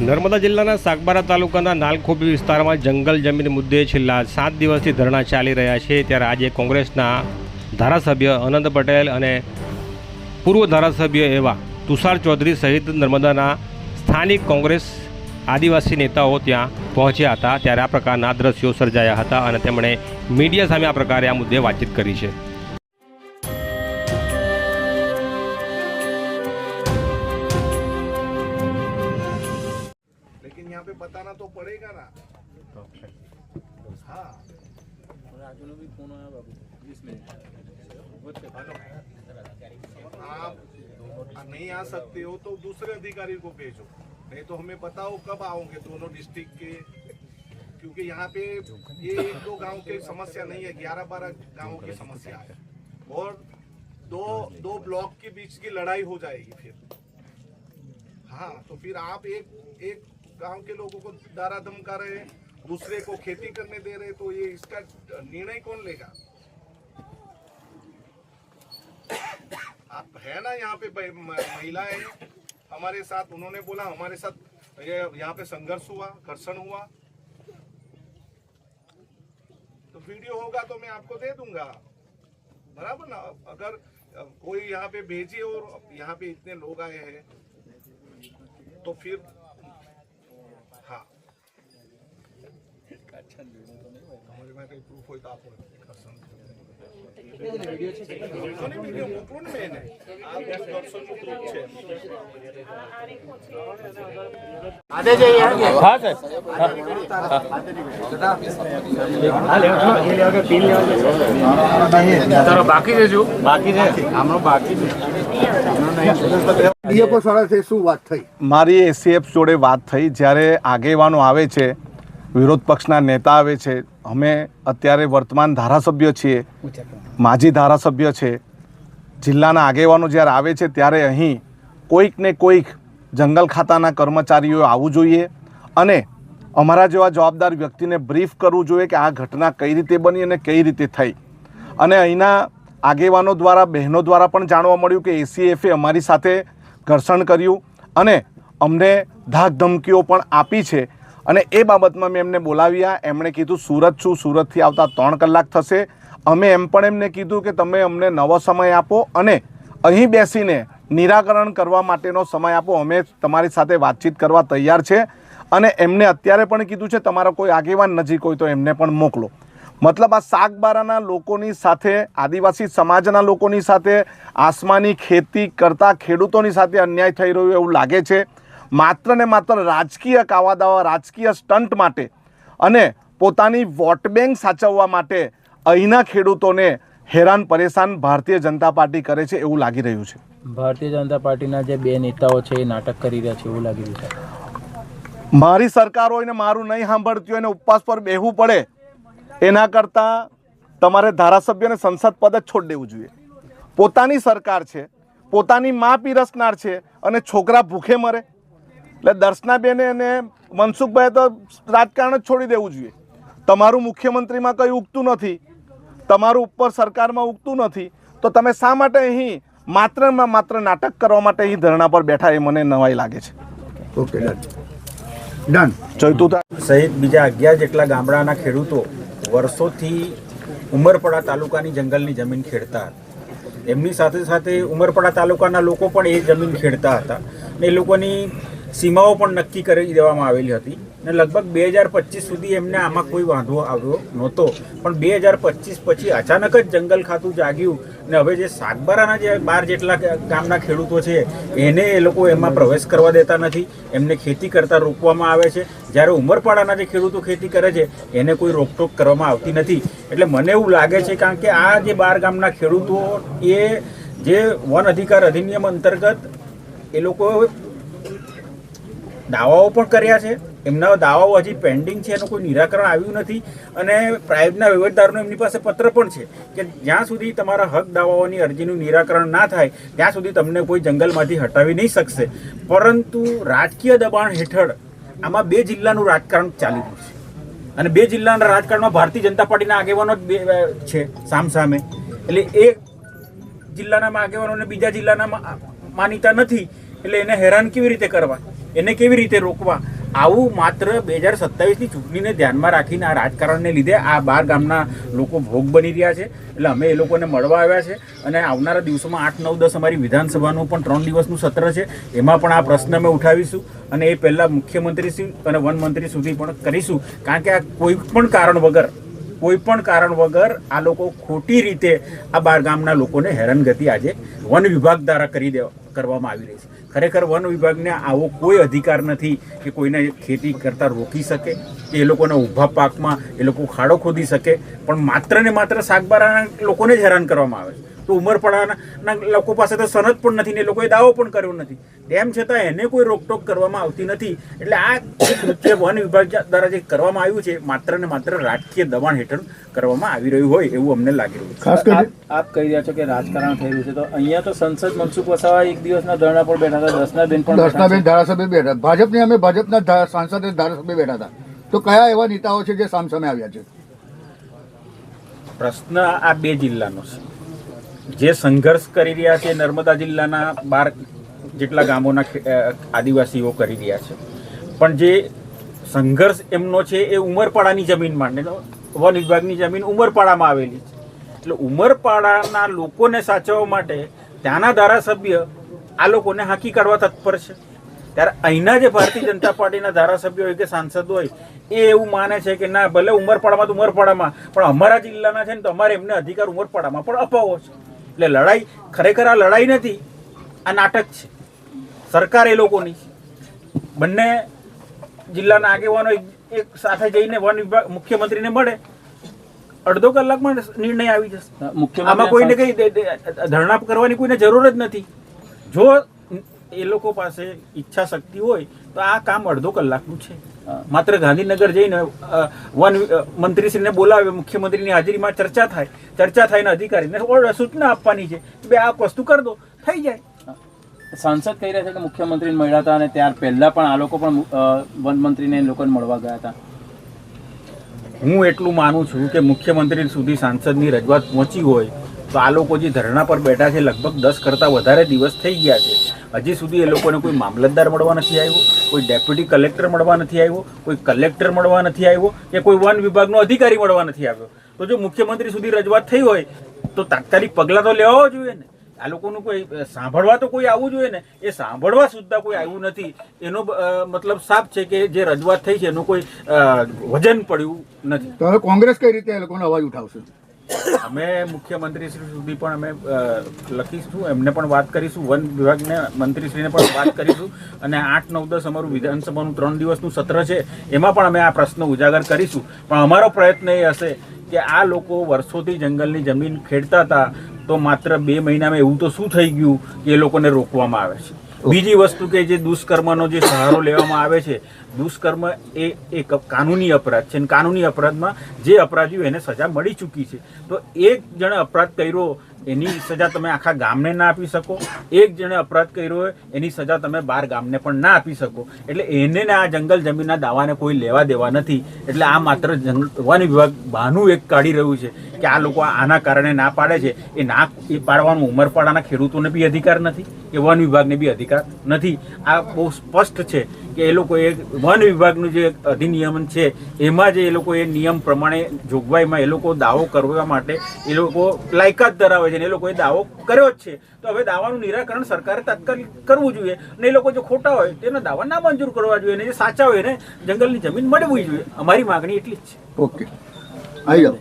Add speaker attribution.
Speaker 1: નર્મદા જિલ્લાના સાગબારા તાલુકાના નાલખોપી વિસ્તારમાં જંગલ જમીન મુદ્દે છેલ્લા 7 દિવસથી ધરણા ચાલી રહ્યા છે। ત્યારે આજે કોંગ્રેસના ધારાસભ્ય અનંત પટેલ અને પૂર્વ ધારાસભ્ય એવા તુષાર ચૌધરી સહિત નર્મદાના સ્થાનિક કોંગ્રેસ આદિવાસી નેતાઓ ત્યાં પહોંચ્યા હતા। ત્યારે આ પ્રકારના દ્રશ્યો સર્જાયા હતા અને તેમણે મીડિયા સામે આ પ્રકારે આ મુદ્દે વાતચીત કરી છે।
Speaker 2: लेकिन यहाँ पे बताना तो पड़ेगा ना। हाँ भी फोन आया बाबू 20 मिनट आप नहीं आ सकते हो तो दूसरे अधिकारी को भेजो, नहीं तो हमें बताओ कब आओगे दोनों डिस्ट्रिक्ट के, क्योंकि यहाँ पे ये 1-2 गांव की समस्या नहीं है, 11-12 गांवों की समस्या है और दो ब्लॉक के बीच की लड़ाई हो जाएगी फिर। हाँ तो फिर आप एक गांव के लोगों को दारा धमका रहे हैं, दूसरे को खेती करने दे रहे, तो ये इसका निर्णय कौन लेगा? आप है ना यहाँ पे महिलाएं हमारे साथ, उन्होंने बोला हमारे साथ ये यहाँ पे संघर्ष हुआ, घर्षण हुआ, तो वीडियो होगा तो मैं आपको दे दूंगा, बराबर ना। अगर कोई यहाँ पे भेजिए और यहाँ पे इतने लोग आए हैं तो फिर हाँ हमारे में कोई प्रूफ हो तो आप वीडियो मोकलो ने मैंने आप दर्शन નું પ્રૂફ છે। આને જઈએ હા સર તારો બાકી છે જો બાકી છે આમનો બાકી છે ડીએફઓ સાથે શું વાત થઈ?
Speaker 3: મારી એસીએફ જોડે વાત થઈ। જ્યારે આગેવાનો આવે છે, વિરોધ પક્ષના નેતા આવે છે, અમે અત્યારે વર્તમાન ધારાસભ્ય છીએ, માજી ધારાસભ્ય છે, જિલ્લાના આગેવાનો જ્યારે આવે છે ત્યારે અહીં કોઈક ને કોઈક જંગલ ખાતાના કર્મચારીઓ આવવું જોઈએ અને અમારા જેવા જવાબદાર વ્યક્તિને બ્રીફ કરવું જોઈએ કે આ ઘટના કઈ રીતે બની અને કઈ રીતે થઈ। અને અહીંના આગેવાનો દ્વારા, બહેનો દ્વારા પણ જાણવા મળ્યું કે એસીએફે અમારી સાથે ઘર્ષણ કર્યું અને અમને ધાક ધમકીઓ પણ આપી છે અને એ બાબતમાં મેં એમને બોલાવ્યા। એમણે કીધું સુરત છું, સુરતથી આવતા 3 કલાક થશે। અમે એમ પણ એમને કીધું કે તમે અમને નવો સમય આપો અને અહીં બેસીને નિરાકરણ કરવા માટેનો સમય આપો, અમે તમારી સાથે વાતચીત કરવા તૈયાર છે। અને એમને અત્યારે પણ કીધું છે તમારા કોઈ આગેવાન નજીક હોય તો એમને પણ મોકલો। મતલબ આ સાગબારાના લોકોની સાથે, આદિવાસી સમાજના લોકોની સાથે, આસમાની ખેતી કરતા ખેડૂતોની સાથે અન્યાય થઈ રહ્યો એવું લાગે છે। માત્ર ને માત્ર રાજકીય કાવાદાવા, રાજકીય સ્ટન્ટ માટે અને પોતાની વોટ બેંક સાચવવા માટે અહીંના ખેડૂતોને હેરાન પરેશાન ભારતીય જનતા પાર્ટી કરે છે એવું લાગી રહ્યું છે।
Speaker 4: ભારતીય જનતા પાર્ટીના જે 2 નેતાઓ છે એ નાટક કરી રહ્યા છે એવું લાગી રહ્યું છે।
Speaker 3: મારી સરકાર હોય ને મારું નહીં સાંભળતી હોય ને ઉપવાસ પર બેહવું પડે એના કરતાં તમારે ધારાસભ્યને સંસદ પદ જ છોડી દેવું જોઈએ। પોતાની સરકાર છે, પોતાની મા પીરસનાર છે અને છોકરા ભૂખે મરે। એટલે દર્શનાબેને અને મનસુખભાઈ તો રાજકારણ જ છોડી દેવું જોઈએ। તમારું મુખ્યમંત્રીમાં કંઈ ઉગતું નથી, તમારું ઉપર સરકારમાં ઉગતું નથી, તો તમે શા માટે અહીં માત્રમાં માત્ર નાટક કરવા માટે અહીં ધરણા પર બેઠા એ મને નવાઈ લાગે છે।
Speaker 2: Okay done.
Speaker 3: ચૈતુતા
Speaker 5: સહિત બીજા 11 જેટલા ગામડાના ખેડૂતો વર્ષોથી ઉમરપડા તાલુકાની જંગલની જમીન ખેડતા હતા। એમની સાથે સાથે ઉમરપડા તાલુકાના લોકો પણ એ જમીન ખેડતા હતા ને એ લોકોની સીમાઓ પણ નક્કી કરી દેવામાં આવેલી હતી ને લગભગ 2025 સુધી એમને આમાં કોઈ વાંધો આવ્યો નહોતો। પણ 2025 પછી અચાનક જ જંગલ ખાતું જાગ્યું ને હવે જે સાગબારાના જે 12 જેટલા ગામના ખેડૂતો છે એને એ લોકો એમાં પ્રવેશ કરવા દેતા નથી, એમને ખેતી કરતા રોકવામાં આવે છે। જ્યારે ઉમરપાડાના જે ખેડૂતો ખેતી કરે છે એને કોઈ રોકટોક કરવામાં આવતી નથી। એટલે મને એવું લાગે છે કારણ કે આ જે 12 ગામના ખેડૂતો એ જે વન અધિકાર અધિનિયમ અંતર્ગત એ લોકો દાવાઓ પણ કર્યા છે, એમના દાવાઓ હજી પેન્ડિંગ છે, એનું કોઈ નિરાકરણ આવ્યું નથી અને પ્રાઇવેટના વહીવટદારનો એમની પાસે પત્ર પણ છે કે જ્યાં સુધી તમારા હક દાવાઓની અરજીનું નિરાકરણ ના થાય ત્યાં સુધી તમને કોઈ જંગલમાંથી હટાવી નહીં શકશે। પરંતુ રાજકીય દબાણ હેઠળ આમાં 2 જિલ્લાનું રાજકારણ ચાલી રહ્યું છે અને 2 જિલ્લાના રાજકારણમાં ભારતીય જનતા પાર્ટીના આગેવાનો જ છે સામસામે। એટલે એક જિલ્લાના આગેવાનોને બીજા જિલ્લાના માનીતા નથી, એટલે એને હેરાન કેવી રીતે કરવા, એને કેવી રીતે રોકવા આવું માત્ર 2027ની ચૂંટણીને ધ્યાનમાં રાખીને આ રાજકારણને લીધે આ 12 ગામના લોકો ભોગ બની રહ્યા છે. એટલે અમે એ લોકોને મળવા આવ્યા છે અને આવનારા દિવસોમાં 8, 9, 10 અમારી વિધાનસભાનું પણ 3 દિવસનું સત્ર છે. એમાં પણ આ પ્રશ્ન અમે ઉઠાવીશું અને એ પહેલાં મુખ્યમંત્રીશ્રી અને વનમંત્રી સુધી પણ કરીશું. કારણ કે આ કોઈ પણ કારણ વગર આ લોકો ખોટી રીતે આ 12 ગામના લોકોને હેરાનગતિ આજે વન વિભાગ દ્વારા કરવામાં આવી રહી છે. ખરેખર વન વિભાગને આવો કોઈ અધિકાર નથી કે કોઈને ખેતી કરતા રોકી શકે કે એ લોકોના ઊભા પાકમાં એ લોકો ખાડો ખોદી શકે, પણ માત્ર ને માત્ર શાકબારાના લોકોને જ હેરાન કરવામાં આવે છે. તો ઉમરપાડાના લોકો પાસે તો સનદ પણ નથી ને એ લોકોએ દાવો પણ કર્યો નથી, તેમ છતાં એને કોઈ રોકટોક કરવામાં આવતી નથી. એટલે આ કૃત્ય વન વિભાગ દ્વારા જે કરવામાં આવ્યું છે માત્ર ને માત્ર રાજકીય દબાણ હેઠળ કરવામાં આવી રહ્યું હોય એવું અમને લાગી રહ્યું છે.
Speaker 4: ખાસ કરીને આપ કહી રહ્યા છો કે રાજકારણ થઈ રહ્યું છે, તો અહીંયા તો સંસદ મનસુખ વસાવા એક દિવસના ધરણા પર બેઠા હતા, દર્શનાબેન
Speaker 6: ધારાસભ્ય બેઠા, ભાજપના સાંસદ ધારાસભ્ય બેઠા હતા. તો કયા એવા નેતાઓ છે જે સામસામે આવ્યા છે?
Speaker 5: પ્રશ્ન આ 2 જિલ્લાનો છે. જે સંઘર્ષ કરી રહ્યા છે નર્મદા જિલ્લાના 12 જેટલા ગામોના આદિવાસીઓ કરી રહ્યા છે, પણ જે સંઘર્ષ એમનો છે એ ઉમરપાડાની જમીનમાં, વન વિભાગની જમીન ઉમરપાડામાં આવેલી છે. એટલે ઉમરપાડાના લોકોને સાચવવા માટે ત્યાંના ધારાસભ્ય આ લોકોને હાંકી કાઢવા તત્પર છે. ત્યારે અહીંના જે ભારતીય જનતા પાર્ટીના ધારાસભ્યો હોય કે સાંસદ હોય એ એવું માને છે કે ના, ભલે ઉમરપાડામાં તો ઉમરપાડામાં, પણ અમારા જિલ્લાના છે ને તો અમારે એમને અધિકાર ઉમરપાડામાં પણ અપાવો છે. એટલે લડાઈ ખરેખર આ લડાઈ નથી, આ નાટક છે. સરકાર એ લોકોની છે. બંને જિલ્લાના આગેવાનો એક સાથે જઈને વન વિભાગ મુખ્યમંત્રીને મળે, અડધો કલાકમાં નિર્ણય આવી જશે. આમાં કોઈને કઈ ધરણા કરવાની કોઈને જરૂર જ નથી. જો એ લોકો પાસે ઈચ્છા શક્તિ હોય તો આ કામ અડધો કલાકનું છે. માત્ર ગાંધીનગર જઈને વન મંત્રીશ્રીને બોલાવે, મુખ્યમંત્રીની હાજરીમાં ચર્ચા થાય ને અધિકારીને સૂચના આપવાની છે કે ભાઈ આ વસ્તુ કરી દો, થઈ જાય.
Speaker 4: સાંસદ કહી રહ્યા છે કે મુખ્યમંત્રીને મળ્યા હતા અને ત્યાર પહેલા પણ આ લોકો પણ વન મંત્રીને લોકોને મળવા ગયા હતા.
Speaker 5: હું એટલું માનું છું કે મુખ્યમંત્રી સુધી સાંસદની રજૂઆત પહોંચી હોય તો આ લોકો જે ધરણા પર બેઠા છે લગભગ 10 કરતાં વધારે દિવસ થઈ ગયા છે. હજી સુધી એ લોકોને કોઈ મામલતદાર મળવા નથી આવ્યો, કોઈ ડેપ્યુટી કલેક્ટર મળવા નથી આવ્યો, કોઈ કલેક્ટર મળવા નથી આવ્યો કે કોઈ વન વિભાગનો અધિકારી મળવા નથી આવ્યો. તો જો મુખ્યમંત્રી સુધી રજૂઆત થઈ હોય તો તાત્કાલિક પગલાં તો લેવા જોઈએ ને. આ લોકોનું કોઈ સાંભળવા તો કોઈ આવવું જોઈએ ને. એ સાંભળવા સુદ્ધા કોઈ આવ્યું નથી. એનો મતલબ સાફ છે કે જે રજૂઆત થઈ છે એનું કોઈ વજન પડ્યું નથી.
Speaker 6: તો હવે કોંગ્રેસ કઈ રીતે એ લોકોનો અવાજ ઉઠાવશે?
Speaker 5: અમે મુખ્યમંત્રીશ્રી સુધી પણ અમે લખીશું, એમને પણ વાત કરીશું, વન વિભાગને મંત્રીશ્રીને પણ વાત કરીશું અને 8, 9, 10 અમારું વિધાનસભાનું 3 દિવસનું સત્ર છે એમાં પણ અમે આ પ્રશ્ન ઉજાગર કરીશું. પણ અમારો પ્રયત્ન એ હશે કે આ લોકો વર્ષોથી જંગલની જમીન ખેડતા હતા તો માત્ર 2 મહિનામાં એવું તો શું થઈ ગયું કે એ લોકોને રોકવામાં આવે છે. બીજી વસ્તુ કે જે દુષ્કર્મનો જે સહારો લેવામાં આવે છે, દુષ્કર્મ એ એક કાનૂની અપરાધ છે અને કાનૂની અપરાધમાં જે અપરાધીઓ એને સજા મળી ચૂકી છે. તો એક જણે અપરાધ કર્યો એની સજા તમે આખા ગામને ના આપી શકો, એક જણે અપરાધ કર્યો હોય એની સજા તમે 12 ગામને પણ ના આપી શકો. એટલે એને આ જંગલ જમીનના દાવાને કોઈ લેવા દેવા નથી. એટલે આ માત્ર વન વિભાગ બહાનું એક કાઢી રહ્યું છે કે આ લોકો આના કારણે ના પાડે છે. એ પાડવાનું ઉમરપાડાના ખેડૂતોને બી અધિકાર નથી, કે વન વિભાગને બી અધિકાર નથી. આ બહુ સ્પષ્ટ છે કે એ લોકો વન વિભાગનું જે અધિનિયમન છે એમાં જે એ લોકો એ નિયમ પ્રમાણે જોગવાઈમાં એ લોકો દાવો કરવા માટે એ લોકો લાયકાત ધરાવે છે અને એ લોકોએ દાવો કર્યો જ છે. તો હવે દાવાનું નિરાકરણ સરકારે તાત્કાલિક કરવું જોઈએ અને એ લોકો જો ખોટા હોય તેના દાવા ના મંજૂર કરવા જોઈએ અને જે સાચા હોય એને જંગલની જમીન મળવી જોઈએ. અમારી માગણી એટલી જ છે.
Speaker 6: ઓકે, આવી જાઓ.